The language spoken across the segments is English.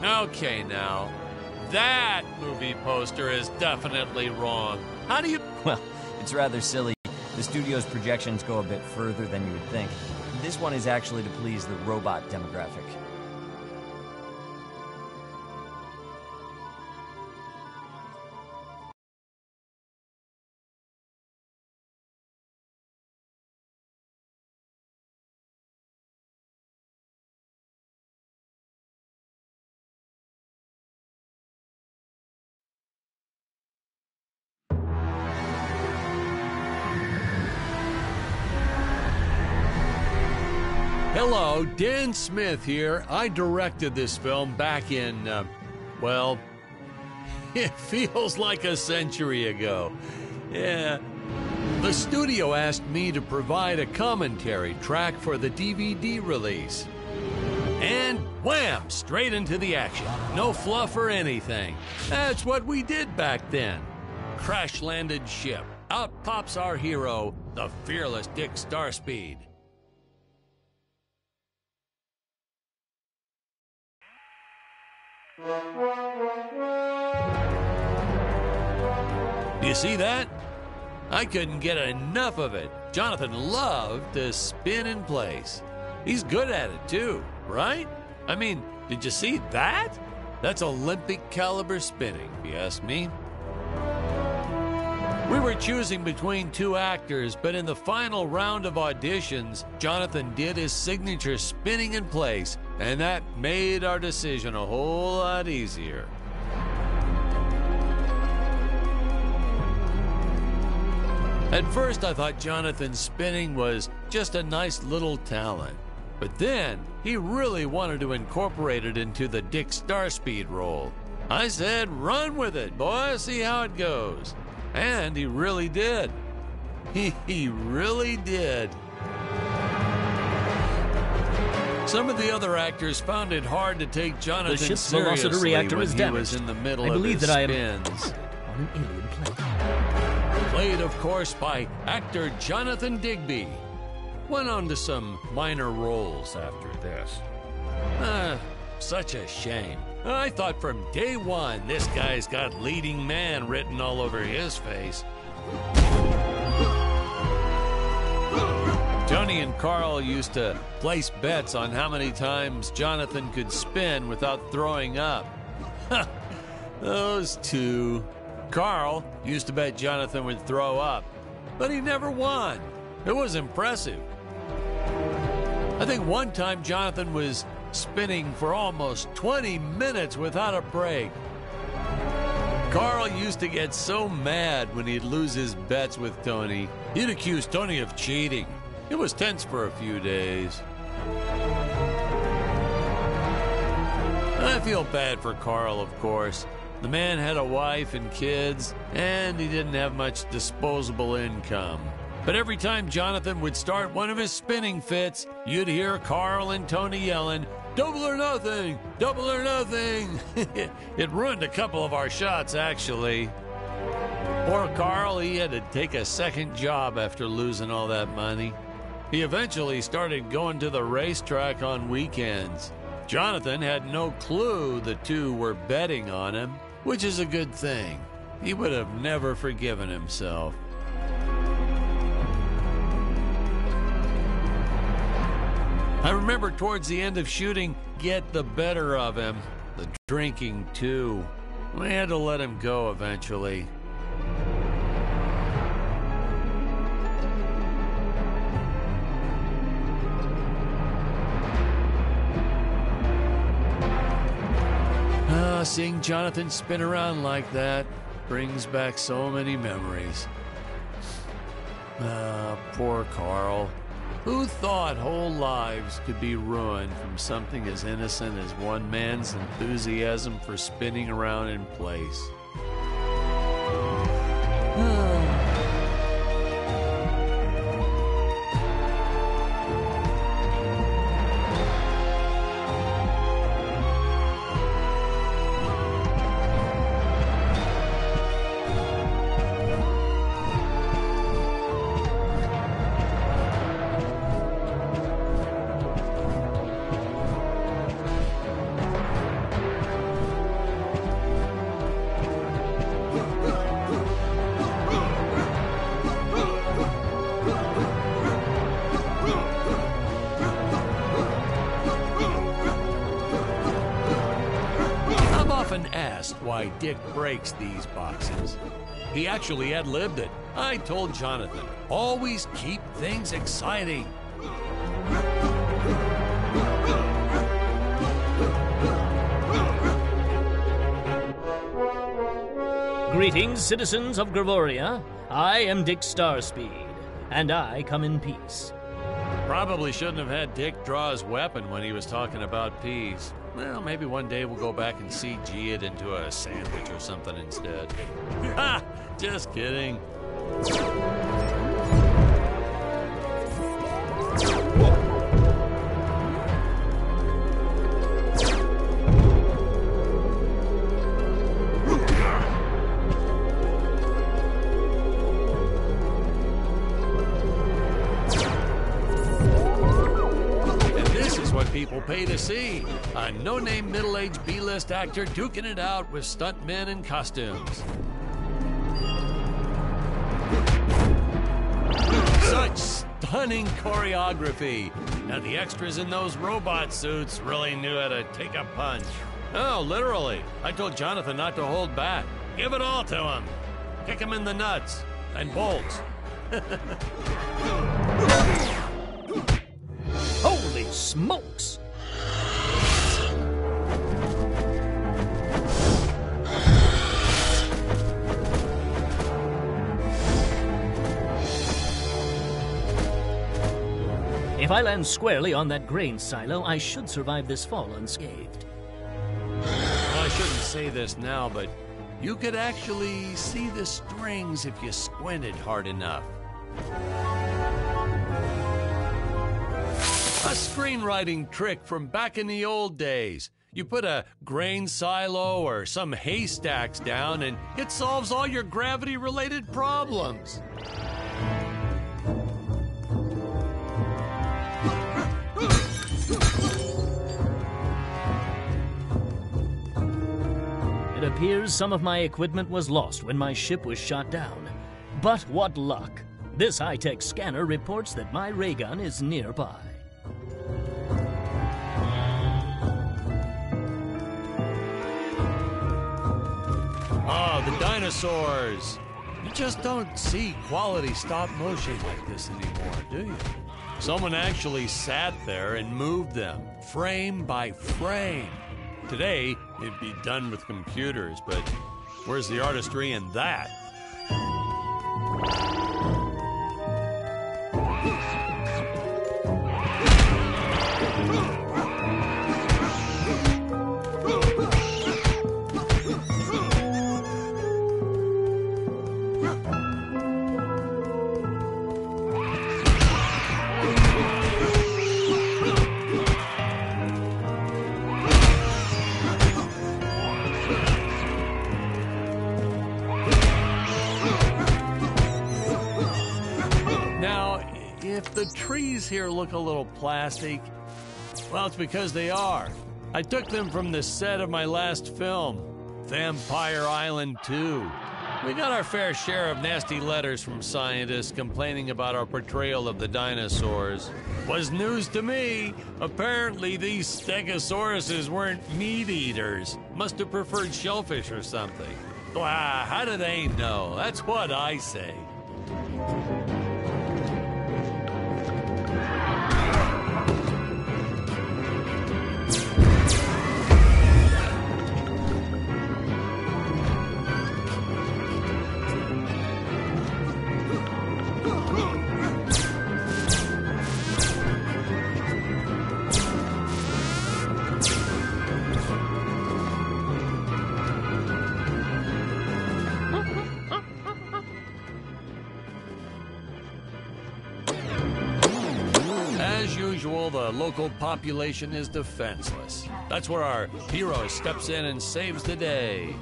Okay, now. That movie poster is definitely wrong. How do you... Well, it's rather silly. The studio's projections go a bit further than you would think. This one is actually to please the robot demographic. Hello, Dan Smith here. I directed this film back in, well, it feels like a century ago. Yeah. The studio asked me to provide a commentary track for the DVD release. And wham! Straight into the action. No fluff or anything. That's what we did back then. Crash-landed ship. Out pops our hero, the fearless Dick Starspeed. You see that? I couldn't get enough of it. Jonathan loved to spin in place. He's good at it too, right? I mean, did you see that? That's Olympic caliber spinning, if you ask me. We were choosing between two actors, but in the final round of auditions, Jonathan did his signature spinning in place, and that made our decision a whole lot easier. At first, I thought Jonathan's spinning was just a nice little talent. But then, he really wanted to incorporate it into the Dick Starspeed role. I said, run with it, boy, see how it goes. And he really did. He really did. Some of the other actors found it hard to take Jonathan The ship's seriously velocity reactor when is he damaged. was in the middle I of believe his that I spins. am on an alien planet. Played, of course, by actor Jonathan Digby. Went on to some minor roles after this. Such a shame. I thought from day one, this guy's got leading man written all over his face. Tony and Carl used to place bets on how many times Jonathan could spin without throwing up. Those two. Carl used to bet Jonathan would throw up, but he never won. It was impressive. I think one time Jonathan was spinning for almost 20 minutes without a break. Carl used to get so mad when he'd lose his bets with Tony. He'd accuse Tony of cheating. It was tense for a few days. I feel bad for Carl, of course. The man had a wife and kids, and he didn't have much disposable income. But every time Jonathan would start one of his spinning fits, you'd hear Carl and Tony yelling, "Double or nothing! Double or nothing!" It ruined a couple of our shots, actually. Poor Carl, he had to take a second job after losing all that money. He eventually started going to the racetrack on weekends. Jonathan had no clue the two were betting on him, which is a good thing. He would have never forgiven himself. I remember towards the end of shooting, get the better of him. The drinking, too. We had to let him go eventually. Seeing Jonathan spin around like that brings back so many memories. Poor Carl. Who thought whole lives could be ruined from something as innocent as one man's enthusiasm for spinning around in place? often asked why Dick breaks these boxes. He actually ad-libbed it. I told Jonathan, always keep things exciting. Greetings, citizens of Gravoria. I am Dick Starspeed, and I come in peace. Probably shouldn't have had Dick draw his weapon when he was talking about peas. Well, maybe one day we'll go back and CG it into a sandwich or something instead. Ha! Just kidding. People pay to see a no-name middle-aged B-list actor duking it out with stuntmen in costumes. Such stunning choreography. Now the extras in those robot suits really knew how to take a punch. Oh, literally. I told Jonathan not to hold back. Give it all to him. Kick him in the nuts and bolts. Holy smokes! If I land squarely on that grain silo, I should survive this fall unscathed. Well, I shouldn't say this now, but you could actually see the strings if you squinted hard enough. A screenwriting trick from back in the old days. You put a grain silo or some haystacks down and it solves all your gravity-related problems. It appears some of my equipment was lost when my ship was shot down. But what luck! This high-tech scanner reports that my ray gun is nearby. Oh, the dinosaurs! You just don't see quality stop motion like this anymore, do you? Someone actually sat there and moved them, frame by frame. Today, it'd be done with computers, but where's the artistry in that? If the trees here look a little plastic, well, it's because they are. I took them from the set of my last film, Vampire Island 2. We got our fair share of nasty letters from scientists complaining about our portrayal of the dinosaurs. Was news to me. Apparently, these stegosauruses weren't meat eaters. Must have preferred shellfish or something. Wow, how do they know? That's what I say. As usual, the local population is defenseless. That's where our hero steps in and saves the day.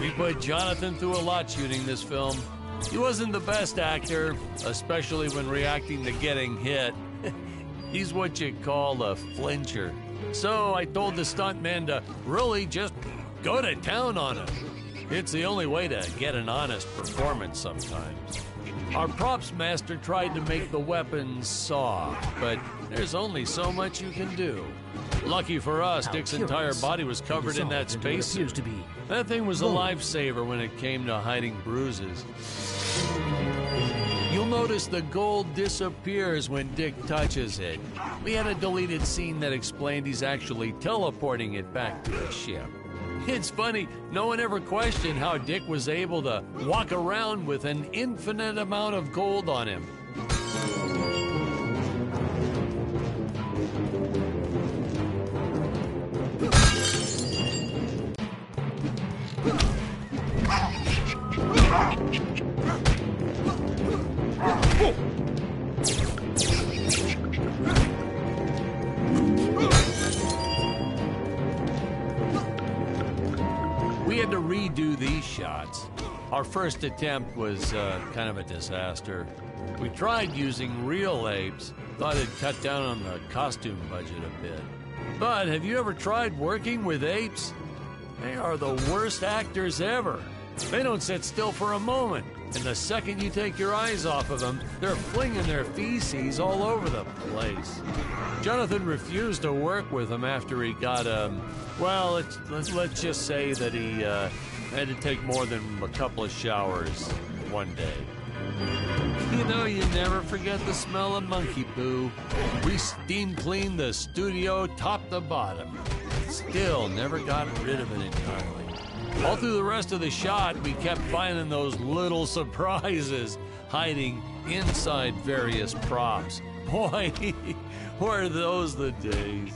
We put Jonathan through a lot shooting this film. He wasn't the best actor, especially when reacting to getting hit. He's what you call a flincher. So I told the stuntman to really just go to town on him. It's the only way to get an honest performance sometimes. Our props master tried to make the weapons soft, but there's only so much you can do. Lucky for us, How Dick's curious. entire body was covered in that Dissolved into what space appears suit. to be That thing was a gold. lifesaver when it came to hiding bruises. You'll notice the gold disappears when Dick touches it. We had a deleted scene that explained he's actually teleporting it back to the ship. It's funny, no one ever questioned how Dick was able to walk around with an infinite amount of gold on him. We had to redo these shots. Our first attempt was kind of a disaster. We tried using real apes, thought it'd cut down on the costume budget a bit. But have you ever tried working with apes? They are the worst actors ever. They don't sit still for a moment, and the second you take your eyes off of them, they're flinging their feces all over the place. Jonathan refused to work with them after he got, well, let's just say that he had to take more than a couple of showers one day. You know, you never forget the smell of monkey poo. We steam cleaned the studio top to bottom. Still never got rid of it entirely. All through the rest of the shot, we kept finding those little surprises hiding inside various props. Boy, were those the days.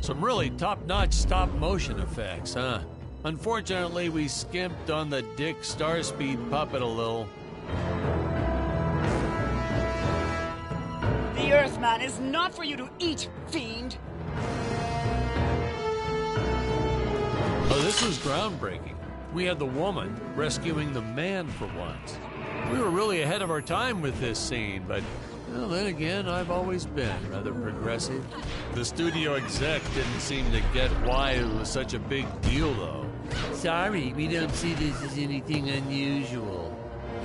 Some really top-notch stop-motion effects, huh? Unfortunately, we skimped on the Dick Starspeed puppet a little. The Earthman is not for you to eat, fiend! Oh, this was groundbreaking. We had the woman rescuing the man for once. We were really ahead of our time with this scene, but well, then again, I've always been rather progressive. The studio exec didn't seem to get why it was such a big deal, though. Sorry, we don't see this as anything unusual.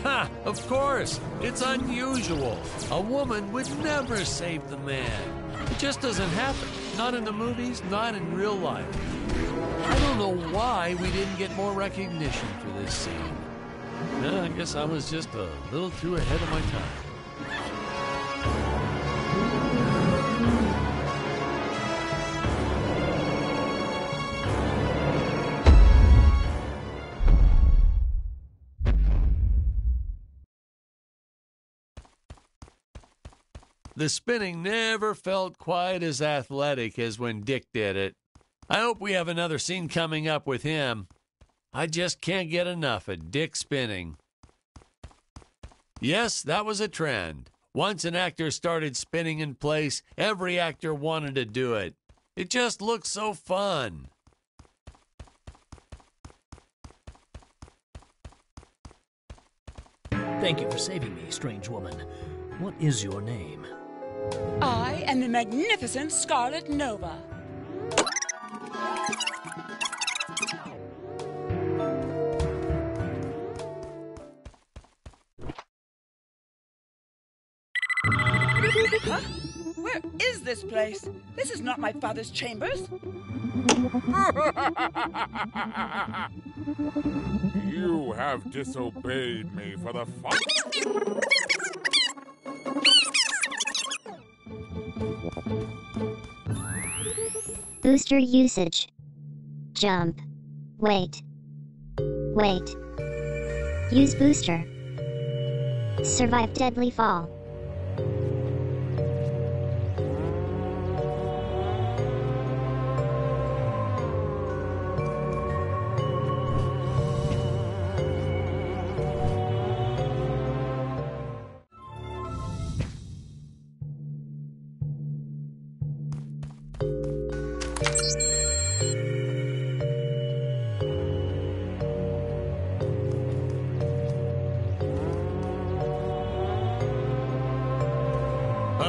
Ha! Of course! It's unusual. A woman would never save the man. It just doesn't happen. Not in the movies, not in real life. I don't know why we didn't get more recognition for this scene. Well, I guess I was just a little too ahead of my time. The spinning never felt quite as athletic as when Dick did it. I hope we have another scene coming up with him. I just can't get enough of Dick spinning. Yes, that was a trend. Once an actor started spinning in place, every actor wanted to do it. It just looked so fun. Thank you for saving me, strange woman. What is your name? I am the magnificent Scarlet Nova. Huh? Where is this place? This is not my father's chambers. You have disobeyed me for the fun. Booster usage. Jump. Wait. Wait. Use booster. Survive deadly fall.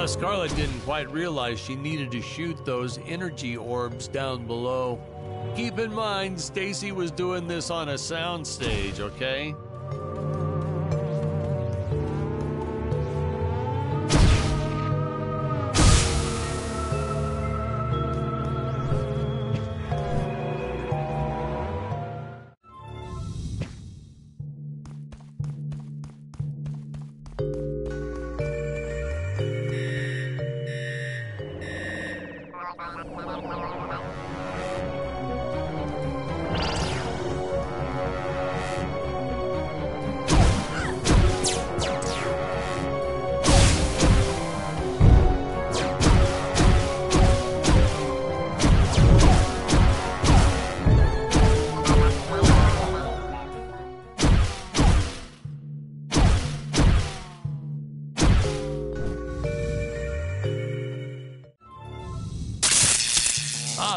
Scarlet didn't quite realize she needed to shoot those energy orbs down below. Keep in mind, Stacy was doing this on a soundstage, okay?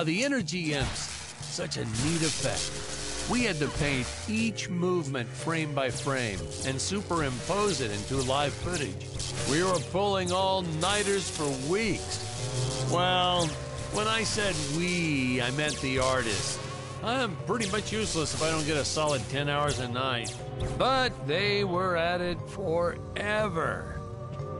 The energy imps. Such a neat effect. We had to paint each movement frame by frame and superimpose it into live footage. We were pulling all-nighters for weeks. Well, when I said we, I meant the artists. I'm pretty much useless if I don't get a solid 10 hours a night. But they were at it forever.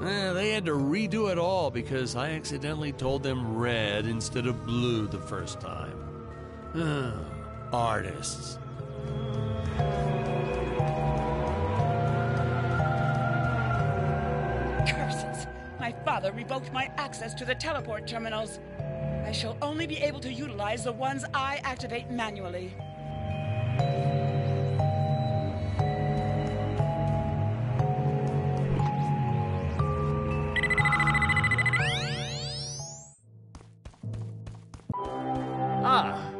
They had to redo it all because I accidentally told them red instead of blue the first time. Artists. Curses! My father revoked my access to the teleport terminals. I shall only be able to utilize the ones I activate manually.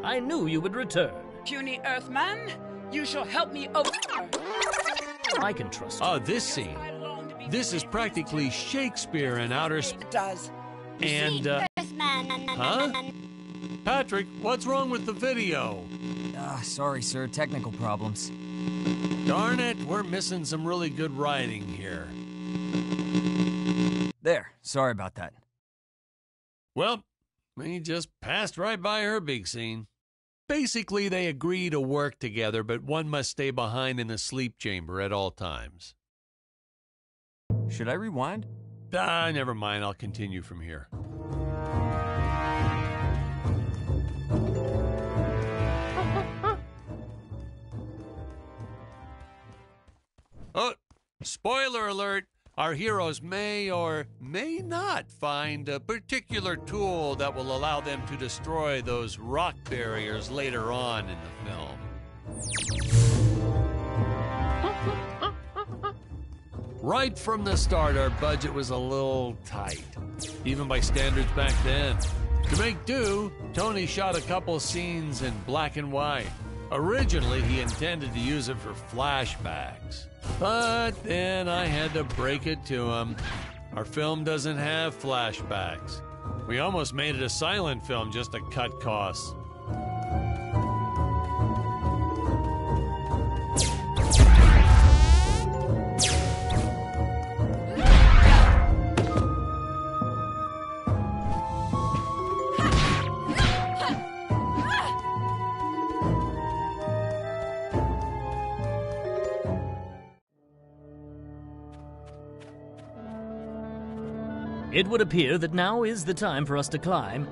I knew you would return. Puny Earthman, you shall help me over. I can trust you. Oh, this scene. This is practically Shakespeare in outer space. It does. And, huh? Patrick, what's wrong with the video? Sorry, sir. Technical problems. Darn it, we're missing some really good writing here. There. Sorry about that. Well, we just passed right by her big scene. Basically, they agree to work together, but one must stay behind in the sleep chamber at all times. Should I rewind? Never mind. I'll continue from here. Oh, spoiler alert. Our heroes may or may not find a particular tool that will allow them to destroy those rock barriers later on in the film. Right from the start, our budget was a little tight, even by standards back then. To make do, Tony shot a couple scenes in black and white. Originally, he intended to use it for flashbacks. But then I had to break it to him. Our film doesn't have flashbacks. We almost made it a silent film just to cut costs. It would appear that now is the time for us to climb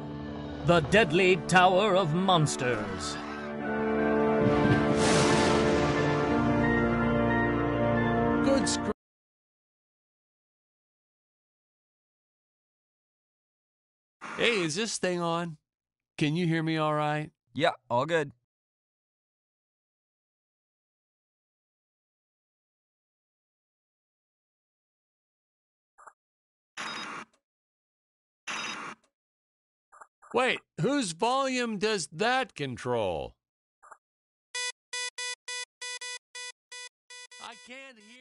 the Deadly Tower of Monsters. Good script. Hey, is this thing on? Can you hear me all right? Yeah, all good. Wait, whose volume does that control? I can't hear.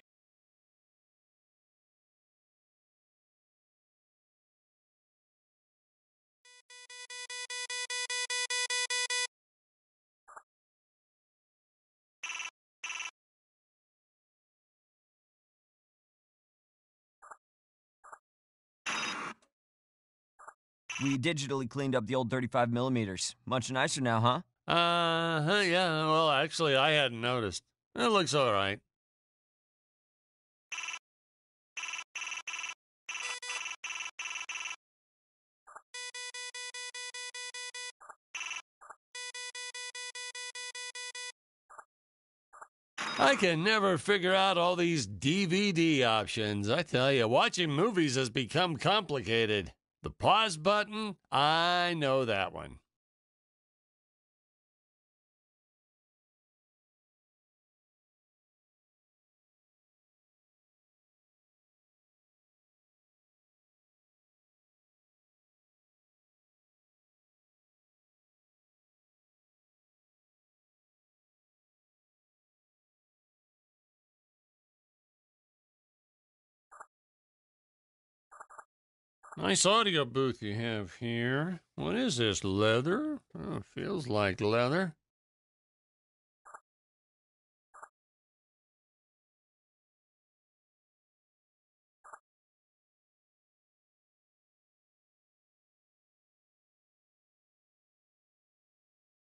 We digitally cleaned up the old 35 millimeters. Much nicer now, huh? Yeah, well, actually, I hadn't noticed. It looks all right. I can never figure out all these DVD options. I tell you, watching movies has become complicated. The pause button, I know that one. Nice audio booth you have here. What is this, leather? Oh, feels like leather.